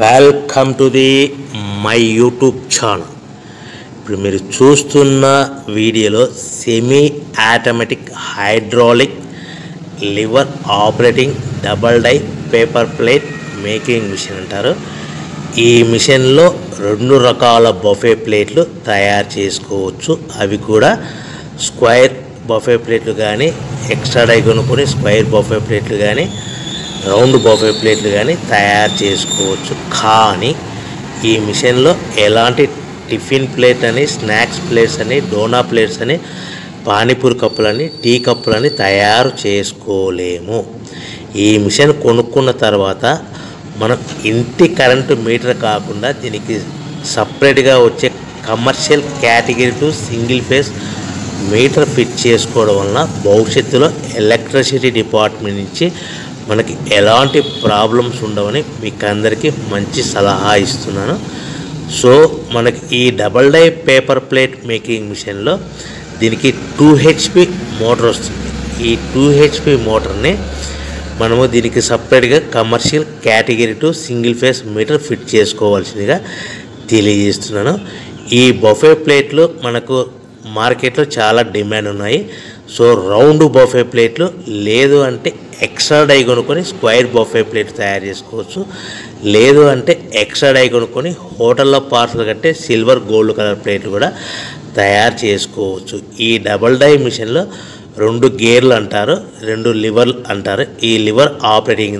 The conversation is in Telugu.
Welcome to the my YouTube channel. ఇప్పుడు మీరు చూస్తున్న వీడియోలో semi automatic hydraulic lever operating double die paper plate making machine అంటారు. ఈ మిషన్లో 2 రకాల బఫే ప్లేట్లు తయారు చేసుకోవచ్చు. అవి కూడా స్క్వేర్ బఫే ప్లేట్లు కానీ, ఎక్స్ట్రా డై కొనుక్కొని స్క్వేర్ బఫే ప్లేట్లు కానీ, రౌండ్ బఫే ప్లేట్లు కానీ తయారు చేసుకోవచ్చు. కానీ ఈ మిషన్లో ఎలాంటి టిఫిన్ ప్లేట్ అని, స్నాక్స్ ప్లేట్స్ అని, డోనా ప్లేట్స్ అని, పానీపూరి కప్పులని, టీ కప్పులని తయారు చేసుకోలేము. ఈ మిషన్ కొనుక్కున్న తర్వాత మనం ఇంటి కరెంటు మీటర్ కాకుండా దీనికి సపరేట్గా వచ్చే commercial category to single phase metre fit చేసుకోవడం వలన భవిష్యత్తులో ఎలక్ట్రిసిటీ డిపార్ట్మెంట్ నుంచి మనకి ఎలాంటి ప్రాబ్లమ్స్ ఉండవని మీకు అందరికీ మంచి సలహా ఇస్తున్నాను. సో మనకి ఈ double die paper plate making మిషన్లో దీనికి 2 HP మోటార్ వస్తుంది. ఈ 2 HP మోటార్ని మనము దీనికి సపరేట్గా commercial category to single phase metre fit చేసుకోవాల్సిందిగా తెలియజేస్తున్నాను. ఈ బఫే ప్లేట్లు మనకు మార్కెట్లో చాలా డిమాండ్ ఉన్నాయి. సో రౌండ్ బఫే ప్లేట్లు లేదు అంటే ఎక్స్ట్రా డై కొనుక్కొని స్క్వేర్ బఫే ప్లేట్ తయారు చేసుకోవచ్చు. లేదు అంటే ఎక్స్ట్రా డై కొనుక్కొని హోటల్లో పార్సల్ కట్టే సిల్వర్ గోల్డ్ కలర్ ప్లేట్లు కూడా తయారు చేసుకోవచ్చు. ఈ డబల్ డై మిషన్లో 2 గేర్లు అంటారు, 2 లివర్లు అంటారు. ఈ లివర్ ఆపరేటింగ్